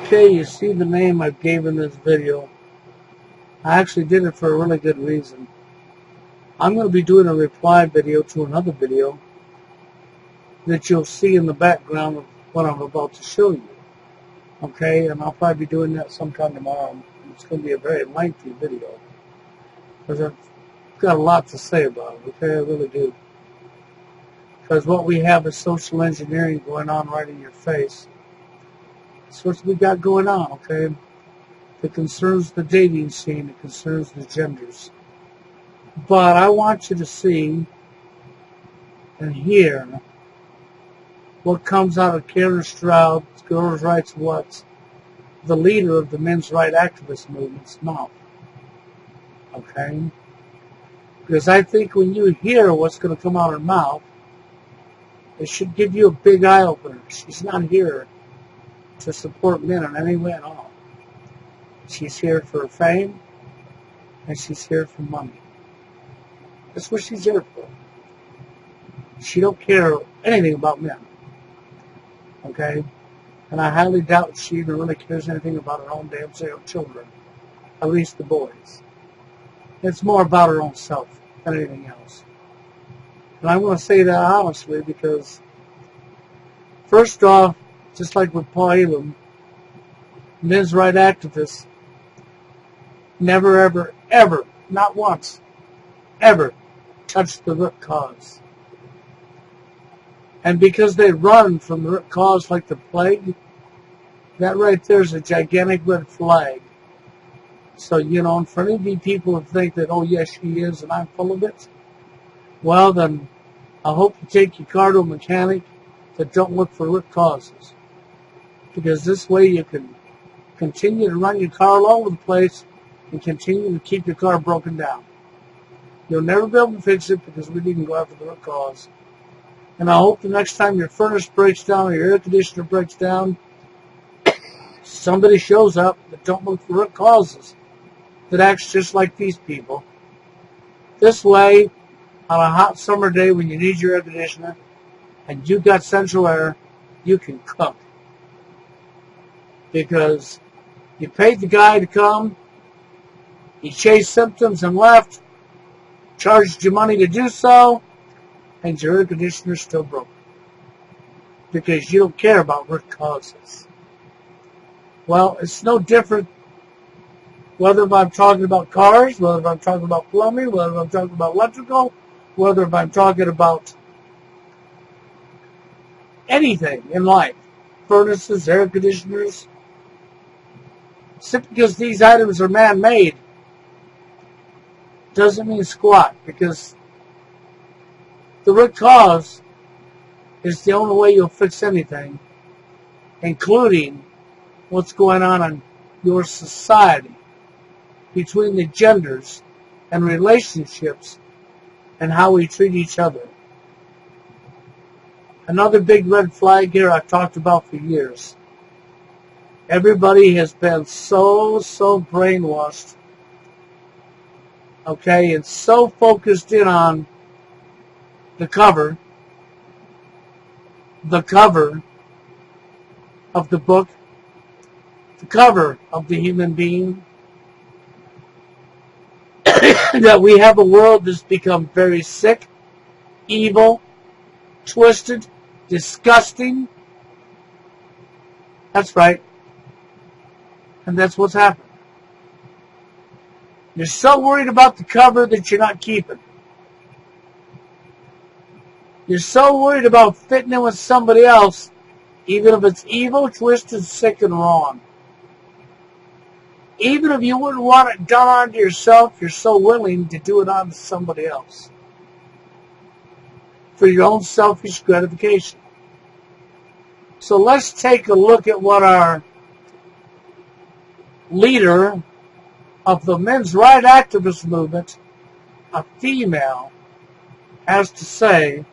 Okay, you see the name I gave in this video. I actually did it for a really good reason. I'm going to be doing a reply video to another video that you'll see in the background of what I'm about to show you. Okay, and I'll probably be doing that sometime tomorrow. It's going to be a very lengthy video because I've got a lot to say about it. Okay, I really do. Because what we have is social engineering going on right in your face. That's what we got going on, okay? It concerns the dating scene. It concerns the genders. But I want you to see and hear what comes out of Karen Stroud, Girls' Rights Watch, the leader of the men's rights activist movement's mouth. Okay? Because I think when you hear what's going to come out of her mouth, it should give you a big eye-opener. She's not here to support men in any way at all. She's here for fame, and she's here for money. That's what she's here for. She don't care anything about men. Okay? And I highly doubt she even really cares anything about her own damn children. At least the boys. It's more about her own self than anything else. And I want to say that honestly because, first off, just like with Paul Elam, men's rights activists never, ever, ever, not once, ever touched the root cause. And because they run from the root cause like the plague, that right there is a gigantic red flag. So, and for any of you people who think that, oh yes, she is and I'm full of it, well then, I hope you take your car to a mechanic that don't look for root causes. Because this way you can continue to run your car all over the place and continue to keep your car broken down. You'll never be able to fix it because we didn't go after the root cause. And I hope the next time your furnace breaks down or your air conditioner breaks down, somebody shows up that don't look for root causes, that acts just like these people. This way, on a hot summer day when you need your air conditioner and you got central air, you can cook. Because you paid the guy to come, he chased symptoms and left, charged you money to do so, and your air conditioner's still broken. Because you don't care about root causes. Well, it's no different whether I'm talking about cars, whether I'm talking about plumbing, whether I'm talking about electrical, whether I'm talking about anything in life. Furnaces, air conditioners. Simply because these items are man-made doesn't mean squat, because the root cause is the only way you'll fix anything, including what's going on in your society between the genders and relationships and how we treat each other. Another big red flag here I've talked about for years. Everybody has been so brainwashed, okay, and so focused in on the cover of the book, the cover of the human being, that we have a world that's become very sick, evil, twisted, disgusting. That's right. And that's what's happened. You're so worried about the cover that you're not keeping. You're so worried about fitting in with somebody else, even if it's evil, twisted, sick, and wrong. Even if you wouldn't want it done onto yourself, you're so willing to do it onto somebody else. For your own selfish gratification. So let's take a look at what our leader of the men's rights activist movement, a female, has to say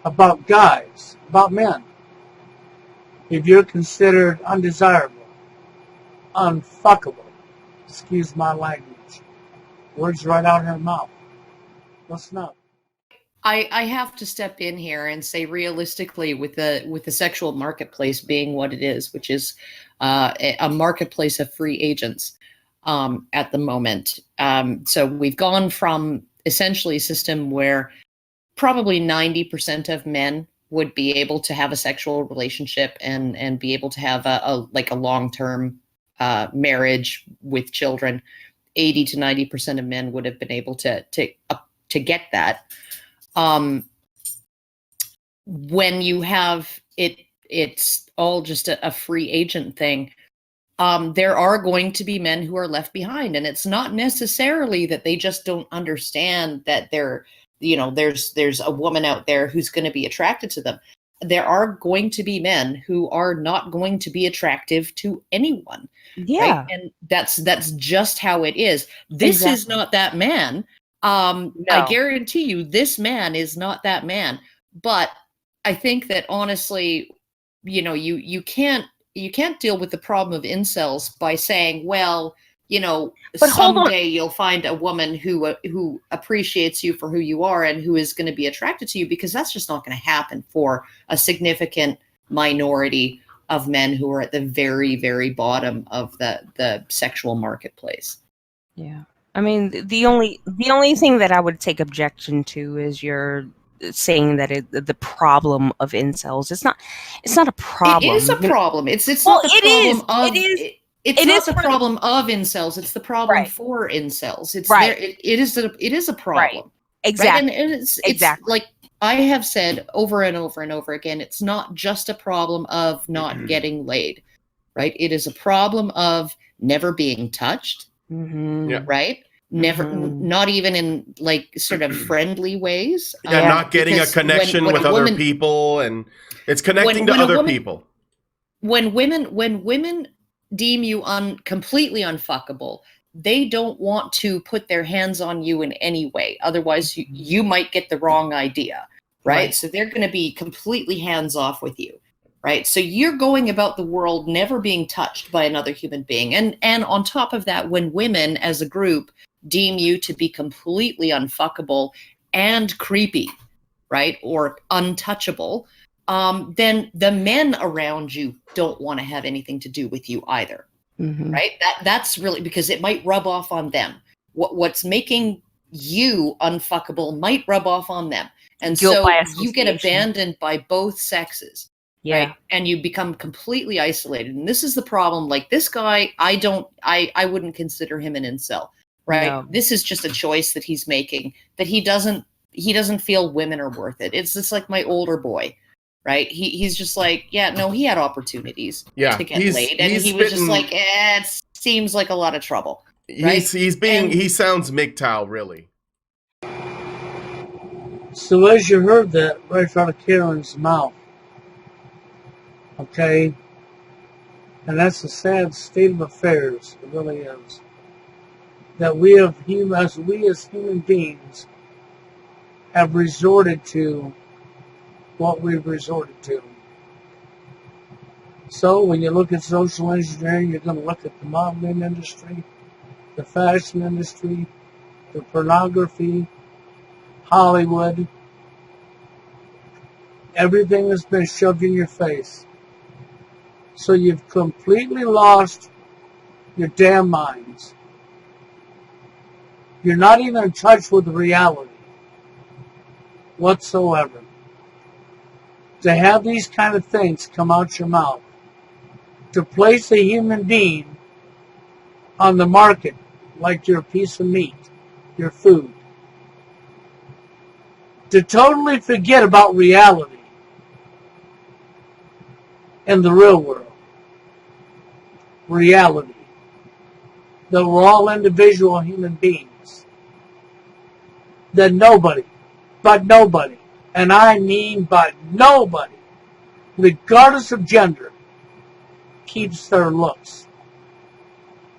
about guys, about men. If you're considered undesirable, unfuckable, excuse my language, words right out of her mouth. Listen up. I have to step in here and say realistically, with the sexual marketplace being what it is, which is a marketplace of free agents at the moment. So we've gone from essentially a system where probably 90% of men would be able to have a sexual relationship and be able to have a long-term marriage with children. 80 to 90% of men would have been able to get that. When you have it's all just a free agent thing. There are going to be men who are left behind, and it's not necessarily that they just don't understand that there's a woman out there who's going to be attracted to them. There are going to be men who are not going to be attractive to anyone. Yeah. Right? And that's just how it is. This is not that man. No. I guarantee you this man is not that man. But I think that honestly, you can't deal with the problem of incels by saying, well, but someday you'll find a woman who appreciates you for who you are and who is going to be attracted to you, because that's just not going to happen for a significant minority of men who are at the very, very bottom of the sexual marketplace. Yeah. I mean, the only thing that I would take objection to is your saying that the problem of incels. It's not a problem. It is a problem. It's not the problem of it's not the problem of incels. It's the problem for incels. It's it is a problem. Right. Exactly. Right? And it's like I have said over and over and over again, it's not just a problem of not getting laid, right? It is a problem of never being touched, right? Never, not even in like sort of friendly ways. Yeah, not getting a connection with other people, and it's connecting to other people. When women deem you completely unfuckable, they don't want to put their hands on you in any way. Otherwise, you might get the wrong idea, right? So they're going to be completely hands off with you, right? So you're going about the world never being touched by another human being. And on top of that, when women as a group deem you to be completely unfuckable and creepy, right? Or untouchable, then the men around you don't want to have anything to do with you either. Right? That's really because it might rub off on them. What's making you unfuckable might rub off on them. And so you get abandoned by both sexes. Yeah. Right? And you become completely isolated. And this is the problem. Like this guy, I wouldn't consider him an incel. Right? No. This is just a choice that he's making, that he doesn't feel women are worth it. It's just like my older boy. Right? He's just like, yeah, no, he had opportunities to get laid. And he was just like, it seems like a lot of trouble. Right? He sounds MGTOW, really. So as you heard that right out of Karen's mouth, okay, and that's a sad state of affairs, it really is, that we as human beings have resorted to what we've resorted to. So when you look at social engineering, you're going to look at the modeling industry, the fashion industry, the pornography, Hollywood. Everything has been shoved in your face. So you've completely lost your damn minds. You're not even in touch with reality whatsoever. To have these kind of things come out your mouth, to place a human being on the market like you're a piece of meat, your food, to totally forget about reality and the real world. Reality. That we're all individual human beings. That nobody, and I mean but nobody, regardless of gender, keeps their looks,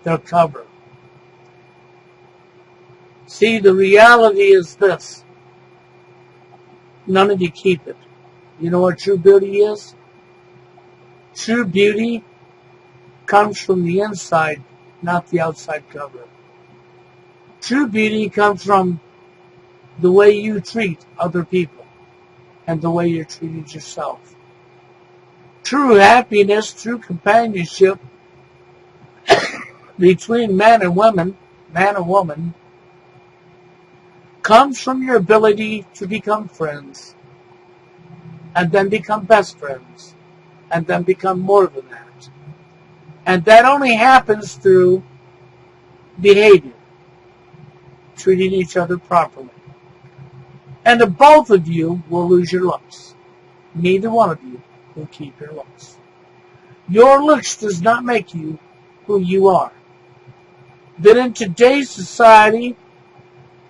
their cover. See, the reality is this. None of you keep it. You know what true beauty is? True beauty comes from the inside, not the outside cover. True beauty comes from the way you treat other people and the way you're treated yourself. True happiness, true companionship between man and woman, comes from your ability to become friends, and then become best friends, and then become more than that. And that only happens through behavior, treating each other properly. And the both of you will lose your looks. Neither one of you will keep your looks. Your looks does not make you who you are. But in today's society,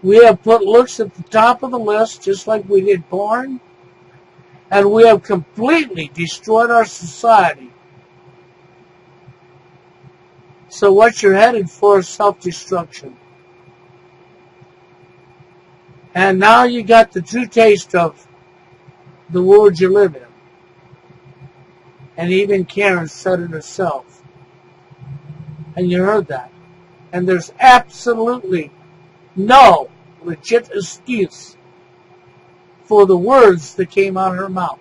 we have put looks at the top of the list, just like we did porn, and we have completely destroyed our society. So what you're headed for is self-destruction. And now you got the true taste of the world you live in. And even Karen said it herself. And you heard that. And there's absolutely no legit excuse for the words that came out of her mouth.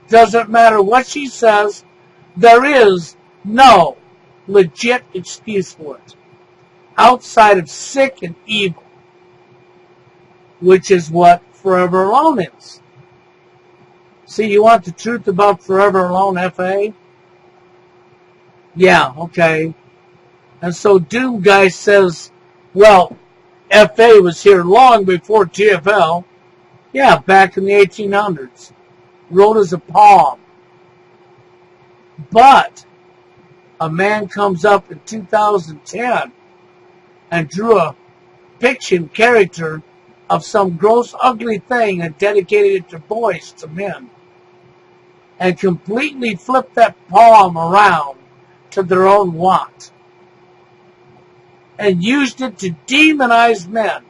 Doesn't matter what she says, there is no legit excuse for it. Outside of sick and evil. Which is what Forever Alone is. See, you want the truth about Forever Alone, F.A.? Yeah, okay. And so Doom Guy says, well, F.A. was here long before TFL. Yeah, back in the 1800s. Wrote as a poem. But a man comes up in 2010 and drew a fiction character of some gross, ugly thing and dedicated it to boys, to men. And completely flipped that poem around to their own want. And used it to demonize men.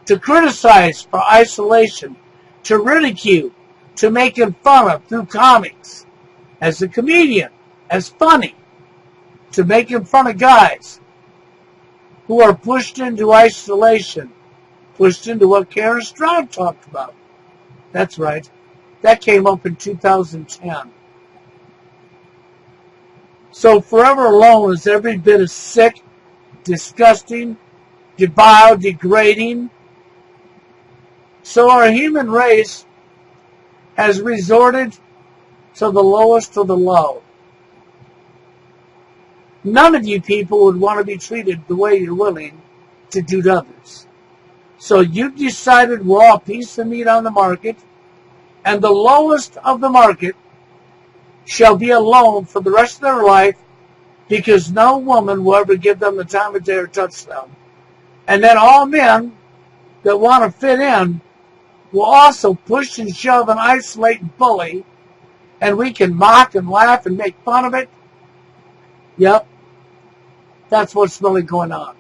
To criticize for isolation. To ridicule. To make him fun of through comics. As a comedian. As funny. To make him fun of guys who are pushed into isolation, pushed into what Karen Stroud talked about. That's right. That came up in 2010. So Forever Alone is every bit as sick, disgusting, vile, degrading. So our human race has resorted to the lowest of the low. None of you people would want to be treated the way you're willing to do to others. So you've decided we're all a piece of meat on the market, and the lowest of the market shall be alone for the rest of their life because no woman will ever give them the time of day or touch them. And then all men that want to fit in will also push and shove and isolate and bully, and we can mock and laugh and make fun of it. Yep. That's what's really going on.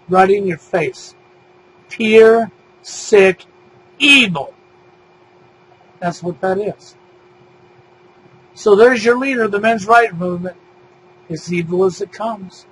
Right in your face. Pure, sick, evil. That's what that is. So there's your leader of the men's rights movement. As evil as it comes.